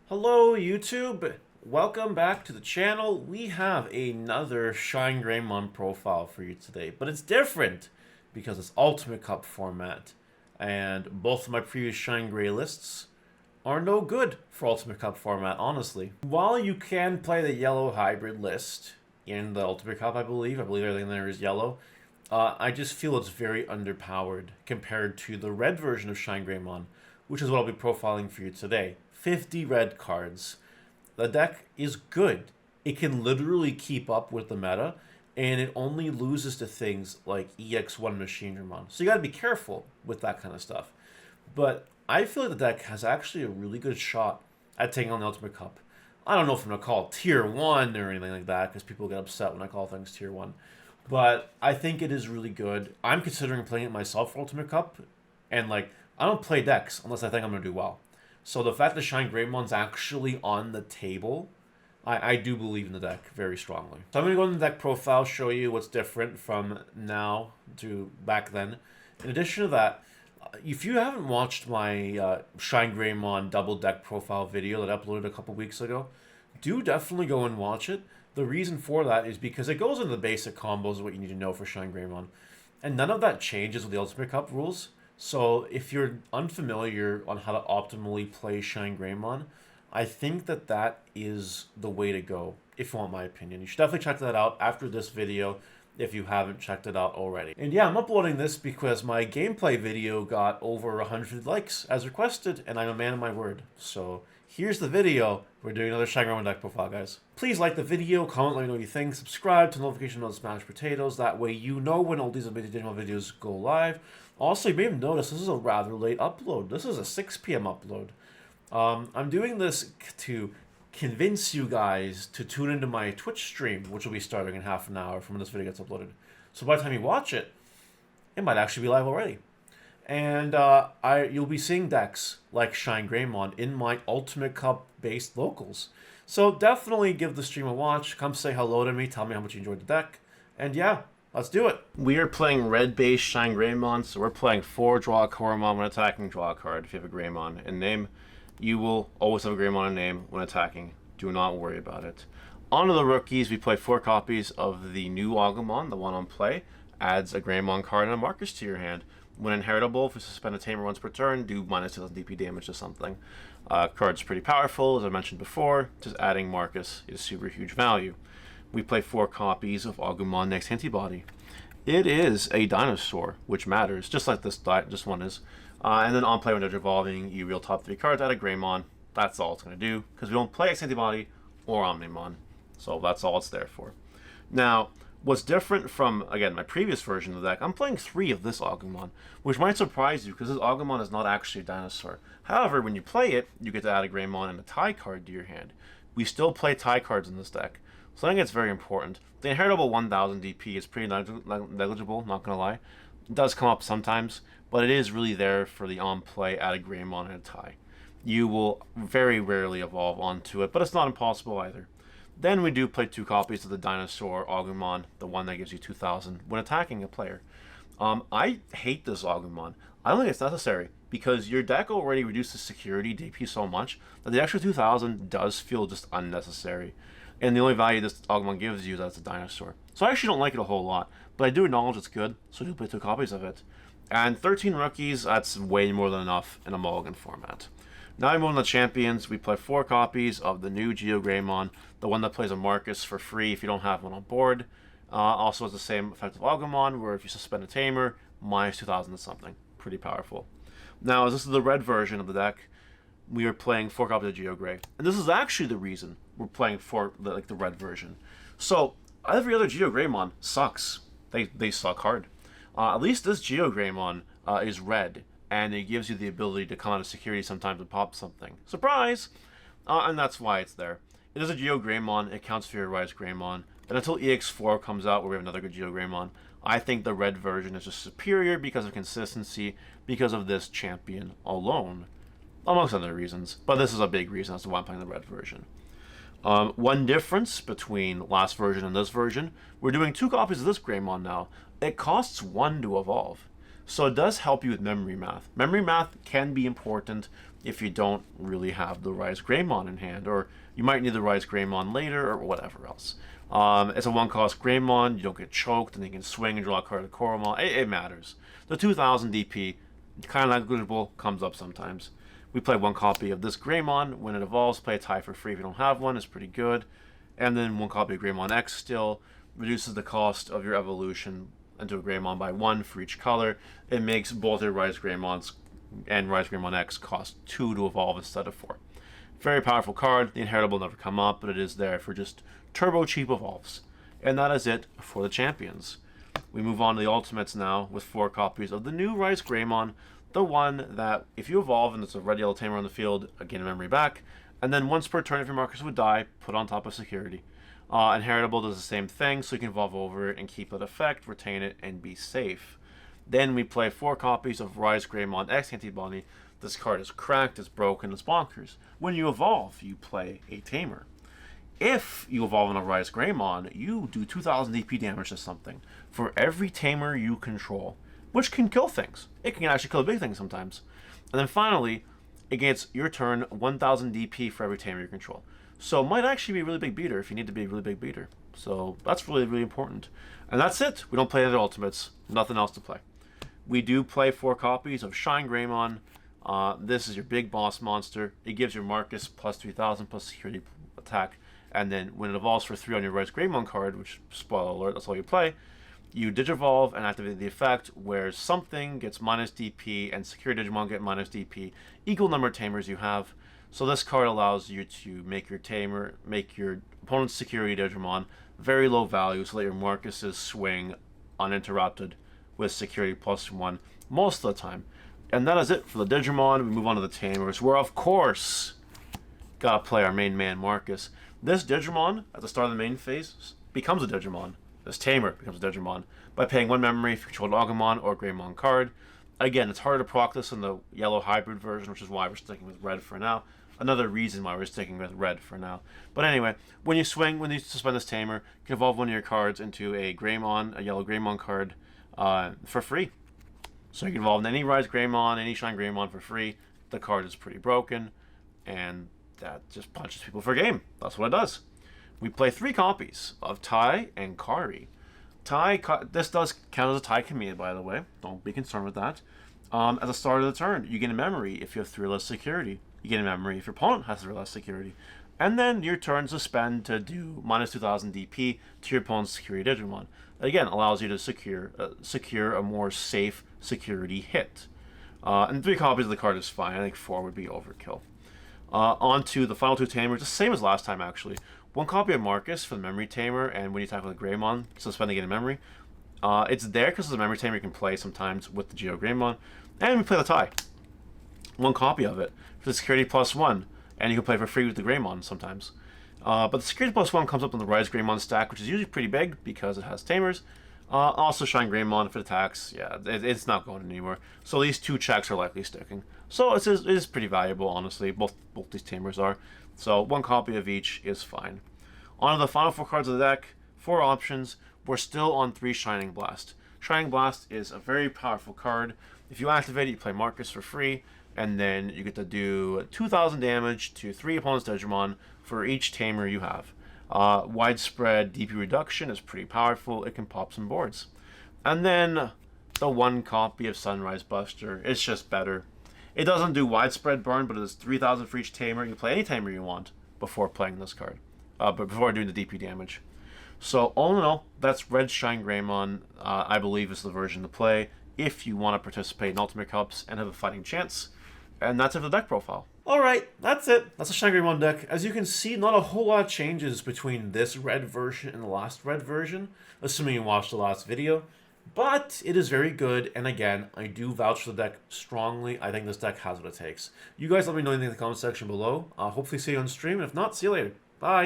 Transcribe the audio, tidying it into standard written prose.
Hello YouTube, welcome back to the channel. We have another ShineGreymon profile for you today, but it's different because it's Ultimate Cup format, and both of my previous ShineGrey lists are no good for Ultimate Cup format, honestly. While you can play the yellow hybrid list in the Ultimate Cup, I believe everything there is yellow, I just feel it's very underpowered compared to the red version of ShineGreymon, which is what I'll be profiling for you today. 50 red cards. The deck is good. It can literally keep up with the meta, and it only loses to things like EX1 ShineGreymon. So you gotta be careful with that kind of stuff. But I feel like the deck has actually a really good shot at taking on the Ultimate Cup. I don't know if I'm gonna call it Tier 1 or anything like that, because people get upset when I call things Tier 1. But I think it is really good. I'm considering playing it myself for Ultimate Cup, and like, I don't play decks unless I think I'm gonna do well. So the fact that ShineGreymon's actually on the table, I do believe in the deck very strongly. So I'm going to go in the deck profile, show you what's different from now to back then. In addition to that, if you haven't watched my ShineGreymon double deck profile video that I uploaded a couple weeks ago, do definitely go and watch it. The reason for that is because it goes into the basic combos of what you need to know for ShineGreymon. And none of that changes with the Ultimate Cup rules. So if you're unfamiliar on how to optimally play ShineGreymon, I think that that is the way to go, if you want my opinion. You should definitely check that out after this video if you haven't checked it out already. And yeah, I'm uploading this because my gameplay video got over 100 likes as requested, and I'm a man of my word. So here's the video. We're doing another ShineGreymon deck profile, guys. Please like the video, comment, let me know what you think, subscribe to notification on Smash Potatoes. That way you know when all these Digimon videos go live. Also, you may have noticed this is a rather late upload. This is a 6 p.m. upload. I'm doing this to convince you guys to tune into my Twitch stream, which will be starting in half an hour from when this video gets uploaded. So by the time you watch it, it might actually be live already. And you'll be seeing decks like ShineGreymon in my Ultimate Cup-based locals. So definitely give the stream a watch. Come say hello to me. Tell me how much you enjoyed the deck. And yeah, let's do it. We are playing red-based ShineGreymon, so we're playing 4 draw a Koromon when attacking, draw a card. If you have a Greymon in name, you will always have a Greymon in name when attacking. Do not worry about it. On to the rookies, we play 4 copies of the new Agumon, the one on play. Adds a Greymon card and a Marcus to your hand. When inheritable, if you suspend a tamer once per turn, do minus 2,000 DP damage to something. Card's pretty powerful, as I mentioned before. Just adding Marcus is super huge value. We play 4 copies of Agumon Next Antibody. It is a dinosaur, which matters, just like this one is. And then on play when they're evolving, you reel top 3 cards out of Greymon. That's all it's going to do, because we don't play X Antibody or Omnimon. So that's all it's there for. Now, what's different from, again, my previous version of the deck, I'm playing 3 of this Agumon, which might surprise you, because this Agumon is not actually a dinosaur. However, when you play it, you get to add a Greymon and a tie card to your hand. We still play tie cards in this deck. So I think it's very important. The inheritable 1000 DP is pretty negligible, not going to lie. It does come up sometimes, but it is really there for the on-play, add a Greymon and a tie. You will very rarely evolve onto it, but it's not impossible either. Then we do play 2 copies of the dinosaur Agumon, the one that gives you 2000 when attacking a player. I hate this Agumon. I don't think it's necessary, because your deck already reduces security DP so much that the extra 2000 does feel just unnecessary. And the only value this Agumon gives you is that it's a dinosaur. So I actually don't like it a whole lot, but I do acknowledge it's good, so I do play 2 copies of it. And 13 rookies, that's way more than enough in a mulligan format. Now I'm on the champions. We play 4 copies of the new GeoGreymon, the one that plays a Marcus for free if you don't have one on board. Also has the same effect of Agumon, where if you suspend a tamer, minus 2000 to something. Pretty powerful. Now, as this is the red version of the deck, we are playing 4 copies of GeoGrey. And this is actually the reason we're playing the red version. So, every other GeoGreymon sucks. They suck hard. At least this GeoGreymon is red, and it gives you the ability to come out of security sometimes and pop something. Surprise! And that's why it's there. It is a GeoGreymon, it counts for your Rise Greymon, and until EX4 comes out where we have another good GeoGreymon, I think the red version is just superior because of consistency, because of this champion alone. Amongst other reasons, but this is a big reason as to why I'm playing the red version. One difference between last version and this version, we're doing 2 copies of this Greymon now. It costs 1 to evolve. So it does help you with memory math. Memory math can be important if you don't really have the ShineGreymon in hand, or you might need the ShineGreymon later, or whatever else. It's a one-cost Greymon, you don't get choked, and you can swing and draw a card to Koromon. It matters. The 2000 DP, kind of negligible, comes up sometimes. We play one copy of this Greymon. When it evolves, play a tie for free if you don't have one. It's pretty good. And then one copy of Greymon X still reduces the cost of your evolution into a Greymon by 1 for each color. It makes both your ShineGreymons and ShineGreymon X cost 2 to evolve instead of 4. Very powerful card. The inheritable never come up, but it is there for just turbo cheap evolves. And that is it for the champions. We move on to the ultimates now with 4 copies of the new ShineGreymon, the one that if you evolve and there's a red yellow tamer on the field, gain a memory back, and then once per turn if your markers would die, put on top of security. Inheritable does the same thing, so you can evolve over it and keep that effect, retain it, and be safe. Then we play 4 copies of ShineGreymon X Antibody. This card is cracked, it's broken, it's bonkers. When you evolve, you play a tamer. If you evolve on a ShineGreymon, you do 2000 DP damage to something for every tamer you control, which can kill things. It can actually kill a big thing sometimes. And then finally, it gets your turn 1000 DP for every tamer you control. So it might actually be a really big beater if you need to be a really big beater. So that's really, really important. And that's it. We don't play any other ultimates. Nothing else to play. We do play 4 copies of ShineGreymon. This is your big boss monster. It gives your Marcus plus 3000 plus security attack. And then when it evolves for 3 on your ShineGreymon card, which, spoiler alert, that's all you play, you Digivolve and activate the effect where something gets minus DP and security Digimon get minus DP, equal number of tamers you have. So this card allows you to make your opponent's security Digimon very low value so that your Marcuses swing uninterrupted with security plus 1 most of the time. And that is it for the Digimon. We move on to the tamers, where of course, gotta play our main man Marcus. This Digimon, at the start of the main phase, becomes a Digimon. This tamer becomes a Digimon by paying 1 memory if you control an Agumon or Greymon card. Again, it's harder to proc this in the yellow hybrid version, which is why we're sticking with red for now. Another reason why we're sticking with red for now. But anyway, when you suspend this tamer, you can evolve one of your cards into a Greymon, a yellow Greymon card, for free. So you can evolve any ShineGreymon, any ShineGreymon for free. The card is pretty broken, and that just punches people for a game. That's what it does. We play 3 copies of Tai and Kari. This does count as a Tai Kamiya, by the way. Don't be concerned with that. At the start of the turn, you gain a memory if you have 3 or less security. You gain a memory if your opponent has 3 or less security. And then your turn suspend to do minus 2000 DP to your opponent's security Digimon. Again, allows you to secure a more safe security hit. And 3 copies of the card is fine. I think 4 would be overkill. On to the final 2 tamers, the same as last time actually. 1 copy of Marcus for the memory tamer, and when you attack with a Greymon, suspend to gain a memory. It's there because it's a memory tamer you can play sometimes with the ShineGreymon. And we play the Tai. 1 copy of it for the security plus 1, and you can play for free with the Greymon sometimes. But the security plus 1 comes up on the ShineGreymon stack, which is usually pretty big because it has tamers. Also ShineGreymon for the attacks. Yeah, it's not going anywhere. So these 2 checks are likely sticking. So it is pretty valuable, honestly. Both these tamers are. So 1 copy of each is fine. On to the final 4 cards of the deck. 4 options. We're still on 3 Shining Blast. Shining Blast is a very powerful card. If you activate it, you play Marcus for free, and then you get to do 2000 damage to 3 opponents' Digimon for each tamer you have. Widespread DP reduction is pretty powerful. It can pop some boards. And then the 1 copy of Sunrise Buster. It's just better. It doesn't do widespread burn, but it is 3000 for each tamer. You can play any tamer you want before playing this card, but before doing the DP damage. So all in all, that's Red ShineGreymon. I believe is the version to play if you want to participate in Ultimate Cups and have a fighting chance. And that's it for the deck profile. Alright, that's it. That's the ShineGreymon deck. As you can see, not a whole lot of changes between this red version and the last red version, assuming you watched the last video. But it is very good, and again, I do vouch for the deck strongly. I think this deck has what it takes. You guys let me know anything in the comment section below. Hopefully see you on stream, and if not, see you later. Bye!